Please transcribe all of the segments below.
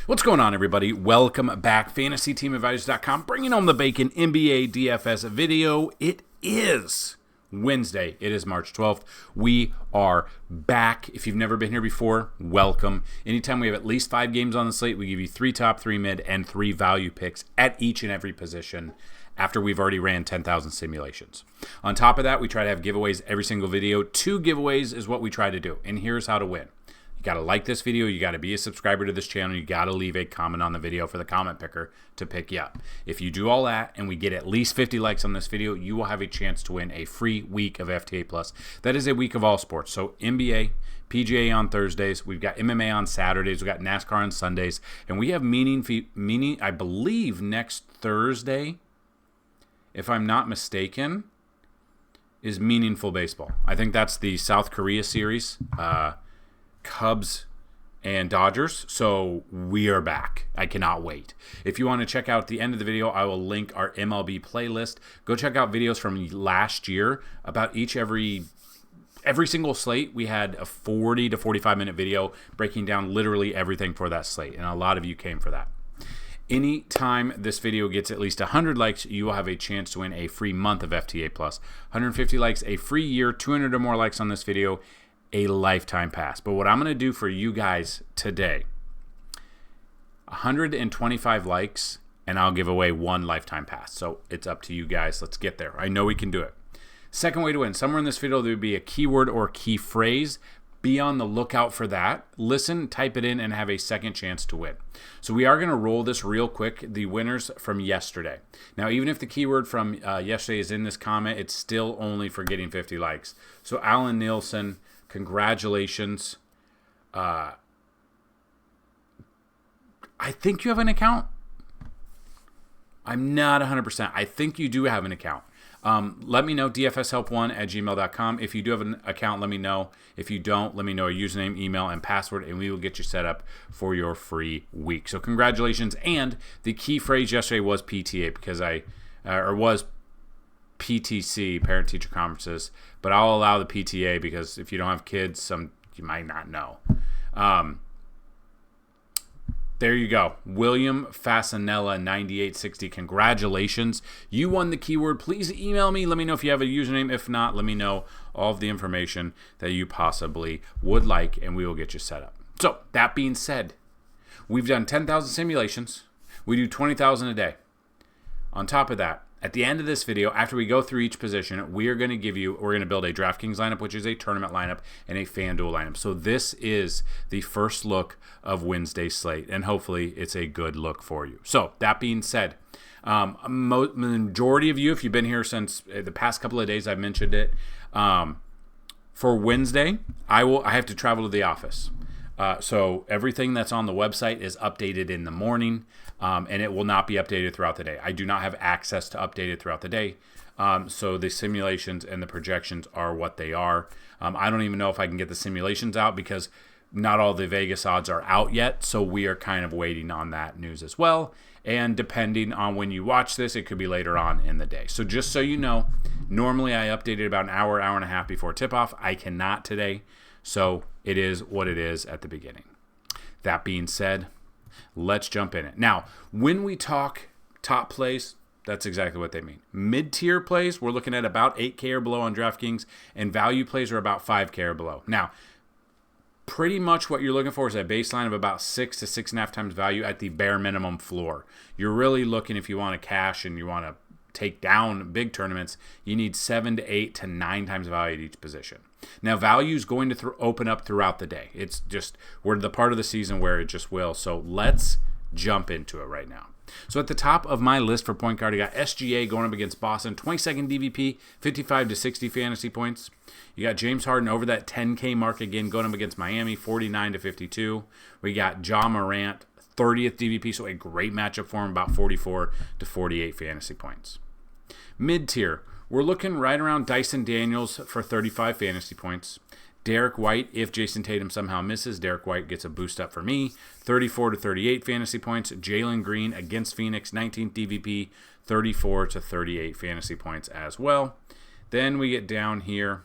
What's going on, everybody? Welcome back. FantasyTeamAdvisors.com, bringing home the bacon NBA DFS video. It is Wednesday. It is March 12th. We are back. If you've never been here before, welcome. Anytime we have at least 5 games on the slate, we give you 3 top, 3 mid, and 3 value picks at each and every position after we've already ran 10,000 simulations. On top of that, we try to have giveaways every single video. 2 giveaways is what we try to do, and here's how to win. You got to like this video, you got to be a subscriber to this channel, you got to leave a comment on the video for the comment picker to pick you up. If you do all that and we get at least 50 likes on this video, you will have a chance to win a free week of FTA Plus. That is a week of all sports. So NBA, PGA on Thursdays, we've got MMA on Saturdays, we've got NASCAR on Sundays, and we have meaning I believe next Thursday, if I'm not mistaken, is Meaningful Baseball. I think that's the South Korea series. Cubs and Dodgers, so we are back. I cannot wait. If you want to check out the end of the video, I will link our MLB playlist. Go check out videos from last year about every single slate. We had a 40 to 45 minute video breaking down literally everything for that slate, and a lot of you came for that. Anytime this video gets at least 100 likes, you will have a chance to win a free month of FTA Plus. 150 likes, a free year. 200 or more likes on this video, a lifetime pass. But what I'm going to do for you guys today, 125 likes, and I'll give away 1 lifetime pass. So it's up to you guys. Let's get there. I know we can do it. Second way to win. Somewhere in this video, there would be a keyword or key phrase. Be on the lookout for that. Listen, type it in, and have a second chance to win. So we are going to roll this real quick. The winners from yesterday. Now, even if the keyword from yesterday is in this comment, it's still only for getting 50 likes. So Alan Nielsen, congratulations. I think you have an account. I'm not 100%. I think you do have an account. Let me know, dfshelp1@gmail.com. If you do have an account, let me know. If you don't, let me know a username, email, and password, and we will get you set up for your free week. So congratulations. And the key phrase yesterday was PTA, because was PTC, Parent Teacher Conferences, but I'll allow the PTA because if you don't have kids, you might not know. There you go. William Fasanella 9860. Congratulations. You won the keyword. Please email me. Let me know if you have a username. If not, let me know all of the information that you possibly would like, and we will get you set up. So, that being said, we've done 10,000 simulations. We do 20,000 a day. On top of that, at the end of this video, after we go through each position, we're going to build a DraftKings lineup, which is a tournament lineup, and a Fanduel lineup. So this is the first look of Wednesday's slate, and hopefully it's a good look for you. So that being said, majority of you, if you've been here since the past couple of days, I've mentioned it. For Wednesday, I have to travel to the office. So everything that's on the website is updated in the morning, and it will not be updated throughout the day. I do not have access to update it throughout the day. So the simulations and the projections are what they are. I don't even know if I can get the simulations out because not all the Vegas odds are out yet. So we are kind of waiting on that news as well. And depending on when you watch this, it could be later on in the day. So just so you know, normally I update it about an hour and a half before tip-off. I cannot today. So it is what it is at the beginning. That being said, let's jump in it. Now, when we talk top plays, that's exactly what they mean. Mid-tier plays, we're looking at about 8K or below on DraftKings, and value plays are about 5K or below. Now, pretty much what you're looking for is a baseline of about 6 to 6.5 times value at the bare minimum floor. You're really looking, if you want to cash and you want to take down big tournaments, you need 7 to 8 to 9 times value at each position. Now, value is going to open up throughout the day. It's just, we're the part of the season where it just will. So let's jump into it right now. So at the top of my list for point guard, you got SGA going up against Boston, 22nd DVP, 55 to 60 fantasy points. You got James Harden over that 10K mark again, going up against Miami, 49 to 52. We got Ja Morant, 30th DVP, so a great matchup for him, about 44 to 48 fantasy points. Mid-tier, we're looking right around Dyson Daniels for 35 fantasy points. Derek White, if Jason Tatum somehow misses, Derek White gets a boost up for me. 34 to 38 fantasy points. Jalen Green against Phoenix, 19th DVP, 34 to 38 fantasy points as well. Then we get down here,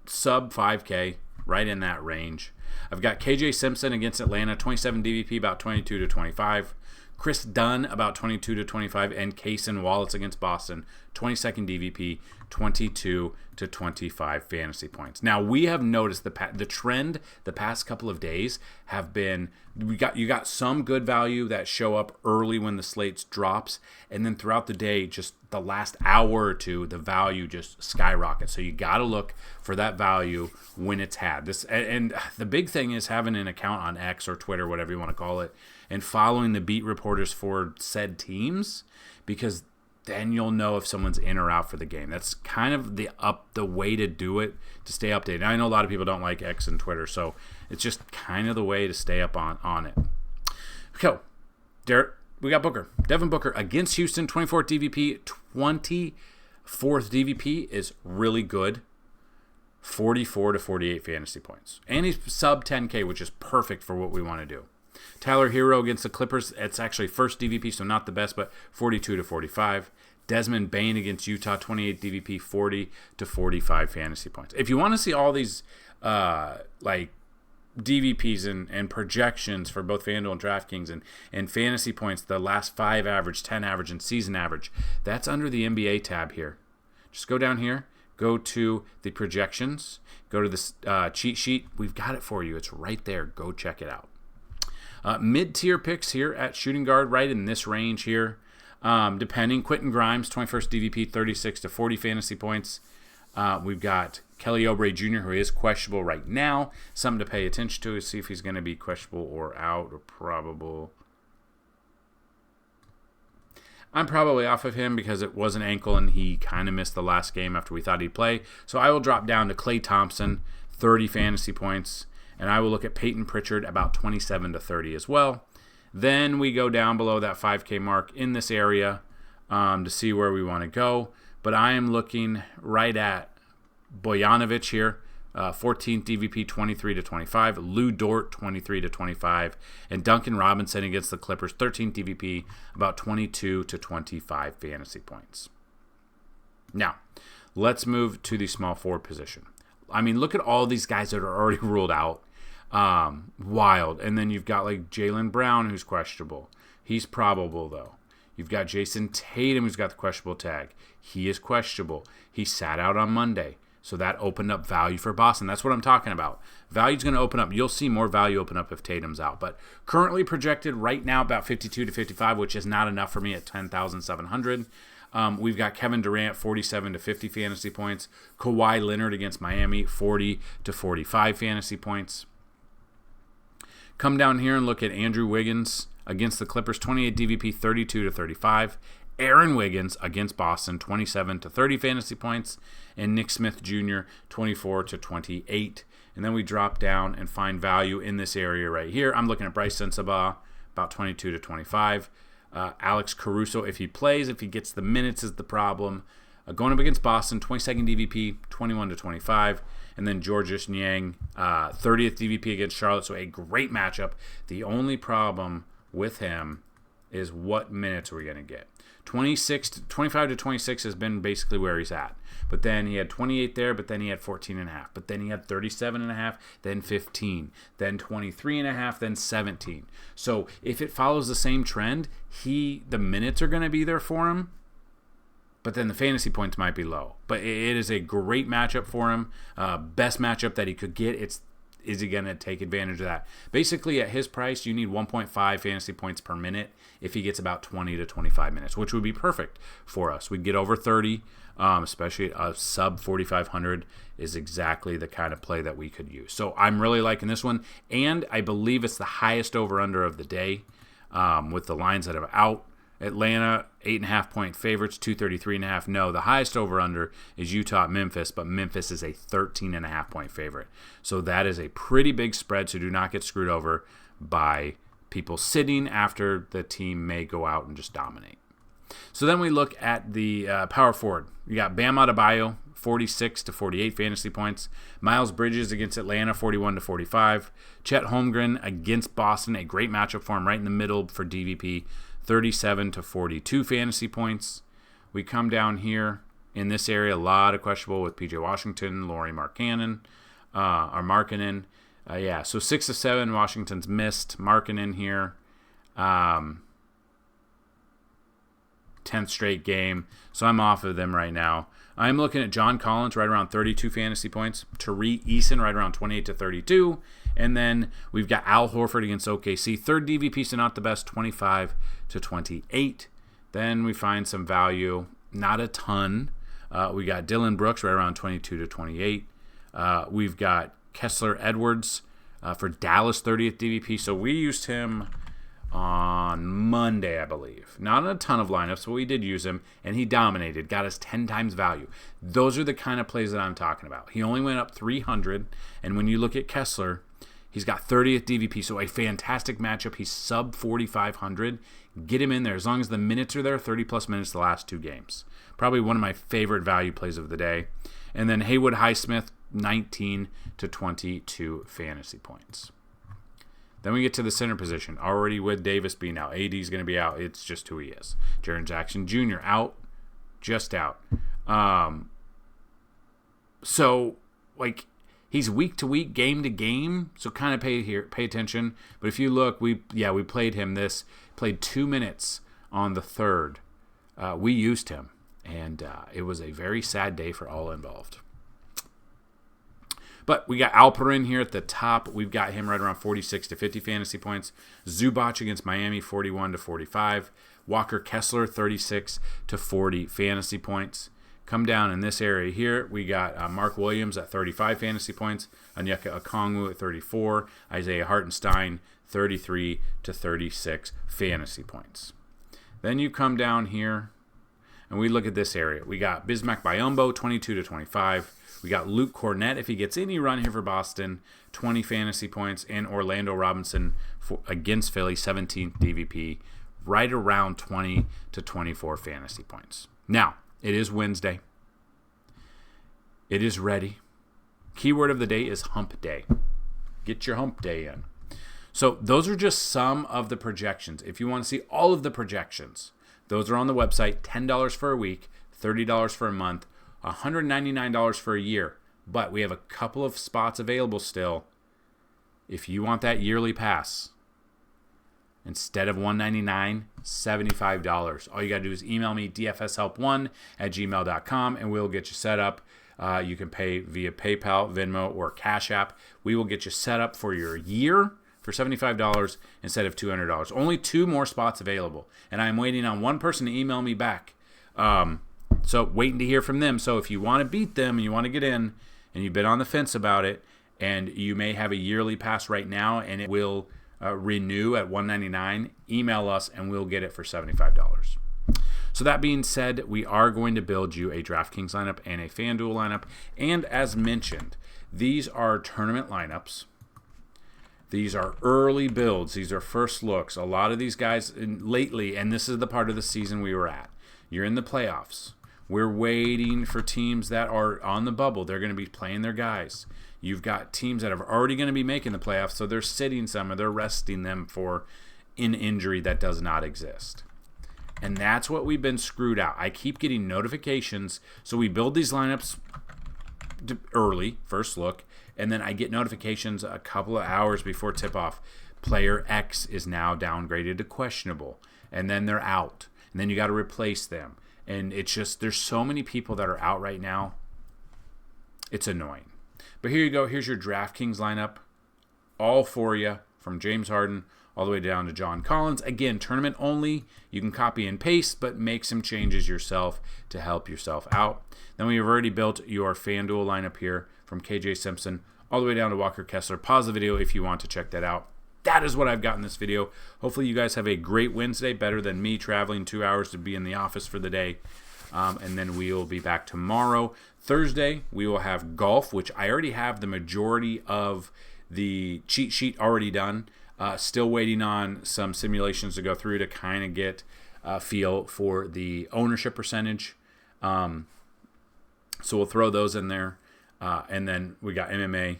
sub 5K, right in that range. I've got KJ Simpson against Atlanta, 27 DVP, about 22 to 25. Chris Dunn, about 22 to 25. And Kaysen Wallace against Boston, 22nd DVP, 22 to 25 fantasy points. Now, we have noticed the trend the past couple of days have been, you got some good value that show up early when the slates drops, and then throughout the day, just the last hour or two, the value just skyrockets. So you got to look for that value when it's had. And the big thing is having an account on X or Twitter, whatever you want to call it, and following the beat reporters for said teams, because then you'll know if someone's in or out for the game. That's kind of the way to do it, to stay updated. I know a lot of people don't like X and Twitter, so it's just kind of the way to stay up on it. Okay, Derek, we got Booker. Devin Booker against Houston, 24th DVP, 24th DVP is really good. 44 to 48 fantasy points. And he's sub 10K, which is perfect for what we want to do. Tyler Hero against the Clippers, it's actually first DVP, so not the best, but 42 to 45. Desmond Bane against Utah, 28 DVP, 40 to 45 fantasy points. If you want to see all these like DVPs and projections for both Fanduel and DraftKings and fantasy points, the last 5 average, 10 average, and season average, that's under the NBA tab here. Just go down here, go to the projections, go to this cheat sheet. We've got it for you. It's right there. Go check it out. Mid-tier picks here at shooting guard, right in this range here. Depending, Quentin Grimes, 21st DVP, 36 to 40 fantasy points. We've got Kelly Oubre Jr., who is questionable right now. Something to pay attention to is see if he's going to be questionable or out or probable. I'm probably off of him because it was an ankle and he kind of missed the last game after we thought he'd play. So I will drop down to Klay Thompson, 30 fantasy points. And I will look at Peyton Pritchard, about 27 to 30 as well. Then we go down below that 5K mark in this area to see where we want to go. But I am looking right at Bojanovic here, 14th DVP, 23 to 25. Lou Dort, 23 to 25. And Duncan Robinson against the Clippers, 13th DVP, about 22 to 25 fantasy points. Now, let's move to the small forward position. I mean, look at all these guys that are already ruled out. Wild. And then you've got like Jaylen Brown, who's questionable. He's probable, though. You've got Jason Tatum, who's got the questionable tag. He is questionable. He sat out on Monday. So that opened up value for Boston. That's what I'm talking about. Value's going to open up. You'll see more value open up if Tatum's out. But currently projected right now about 52 to 55, which is not enough for me at 10,700. We've got Kevin Durant, 47 to 50 fantasy points. Kawhi Leonard against Miami, 40 to 45 fantasy points. Come down here and look at Andrew Wiggins against the Clippers, 28 DVP, 32 to 35. Aaron Wiggins against Boston, 27 to 30 fantasy points. And Nick Smith Jr., 24 to 28. And then we drop down and find value in this area right here. I'm looking at Bryce Sensabaugh, about 22 to 25. Alex Caruso, if he plays, if he gets the minutes is the problem. Going up against Boston, 22nd DVP, 21 to 25. And then Georges Niang, 30th DVP against Charlotte. So a great matchup. The only problem with him is what minutes we're going to get. 25 to 26 has been basically where he's at. But then he had 28 there, but then he had 14.5. But then he had 37.5, then 15, then 23.5, then 17. So if it follows the same trend, the minutes are going to be there for him. But then the fantasy points might be low. But it is a great matchup for him. Best matchup that he could get. Is he going to take advantage of that? Basically, at his price, you need 1.5 fantasy points per minute if he gets about 20 to 25 minutes, which would be perfect for us. We'd get over 30, especially a sub 4,500 is exactly the kind of play that we could use. So I'm really liking this one, and I believe it's the highest over-under of the day with the lines that are out. Atlanta, 8.5-point favorites, 233.5. No, the highest over-under is Utah at Memphis, but Memphis is a 13.5-point favorite. So that is a pretty big spread, so do not get screwed over by people sitting after the team may go out and just dominate. So then we look at the power forward. We got Bam Adebayo, 46 to 48 fantasy points. Miles Bridges against Atlanta, 41 to 45. Chet Holmgren against Boston, a great matchup for him right in the middle for DVP. 37 to 42 fantasy points. We come down here in this area, a lot of questionable with PJ Washington, Lauri Markkanen. Or Markkanen. Yeah, so 6 of 7. Washington's missed. Markkanen here. 10th straight game. So I'm off of them right now. I'm looking at John Collins right around 32 fantasy points. Tariq Eason right around 28 to 32. And then we've got Al Horford against OKC. Third DVP, so not the best, 25 to 28. Then we find some value. Not a ton. We got Dylan Brooks right around 22 to 28. We've got Kessler Edwards for Dallas 30th DVP. So we used him on Monday, I believe. Not in a ton of lineups, but we did use him, and he dominated, got us 10 times value. Those are the kind of plays that I'm talking about. He only went up 300, and when you look at Kessler, he's got 30th DVP, so a fantastic matchup. He's sub 4,500. Get him in there. As long as the minutes are there, 30-plus minutes the last 2 games. Probably one of my favorite value plays of the day. And then Haywood Highsmith, 19 to 22 fantasy points. Then we get to the center position. Already with Davis being out. AD is going to be out. It's just who he is. Jaren Jackson Jr. out. Just out. So, like, he's week to week, game to game. So kind of pay attention. But if you look, we played him played 2 minutes on the 3rd. We used him. And it was a very sad day for all involved. But we got Alperin here at the top. We've got him right around 46 to 50 fantasy points. Zubac against Miami, 41 to 45. Walker Kessler, 36 to 40 fantasy points. Come down in this area here. We got Mark Williams at 35 fantasy points. Onyeka Okongwu at 34. Isaiah Hartenstein, 33 to 36 fantasy points. Then you come down here, and we look at this area. We got Bismack Biyombo, 22 to 25. We got Luke Cornett, if he gets any run here for Boston, 20 fantasy points. And Orlando Robinson against Philly, 17th DVP, right around 20 to 24 fantasy points. Now, it is Wednesday. It is ready. Keyword of the day is hump day. Get your hump day in. So those are just some of the projections. If you want to see all of the projections, those are on the website. $10 for a week, $30 for a month, $199 for a year. But we have a couple of spots available still. If you want that yearly pass, instead of $199, $75. All you got to do is email me, dfshelp1@gmail.com, and we'll get you set up. You can pay via PayPal, Venmo, or Cash App. We will get you set up for your year for $75 instead of $200. Only 2 more spots available, and I'm waiting on one person to email me back. So waiting to hear from them. So if you want to beat them and you want to get in and you've been on the fence about it, and you may have a yearly pass right now and it will renew at $199, email us and we'll get it for $75. So that being said, we are going to build you a DraftKings lineup and a Fanduel lineup. And as mentioned, these are tournament lineups. These are early builds. These are first looks. A lot of these guys lately, and this is the part of the season we were at. You're in the playoffs. We're waiting for teams that are on the bubble. They're going to be playing their guys. You've got teams that are already going to be making the playoffs, so they're sitting some or they're resting them for an injury that does not exist. And that's what we've been screwed out. I keep getting notifications. So we build these lineups early, first look, and then I get notifications a couple of hours before tip-off. Player X is now downgraded to questionable, and then they're out. And then you got to replace them. And it's just, there's so many people that are out right now. It's annoying. But here you go. Here's your DraftKings lineup. All for you, from James Harden all the way down to John Collins. Again, tournament only. You can copy and paste, but make some changes yourself to help yourself out. Then we have already built your FanDuel lineup here, from KJ Simpson all the way down to Walker Kessler. Pause the video if you want to check that out. That is what I've got in this video. Hopefully you guys have a great Wednesday, better than me traveling 2 hours to be in the office for the day. And then we will be back tomorrow. Thursday, we will have golf, which I already have the majority of the cheat sheet already done. Still waiting on some simulations to go through to kind of get a feel for the ownership percentage. So we'll throw those in there. And then we got MMA.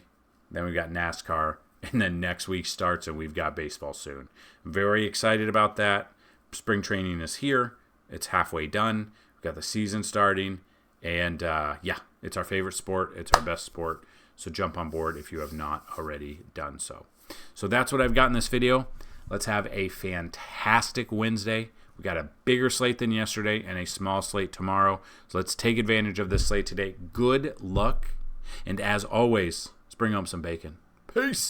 Then we got NASCAR. And then next week starts and we've got baseball soon. Very excited about that. Spring training is here. It's halfway done. We've got the season starting. And yeah, it's our favorite sport. It's our best sport. So jump on board if you have not already done so. So that's what I've got in this video. Let's have a fantastic Wednesday. We got a bigger slate than yesterday and a small slate tomorrow. So let's take advantage of this slate today. Good luck. And as always, let's bring home some bacon. Peace.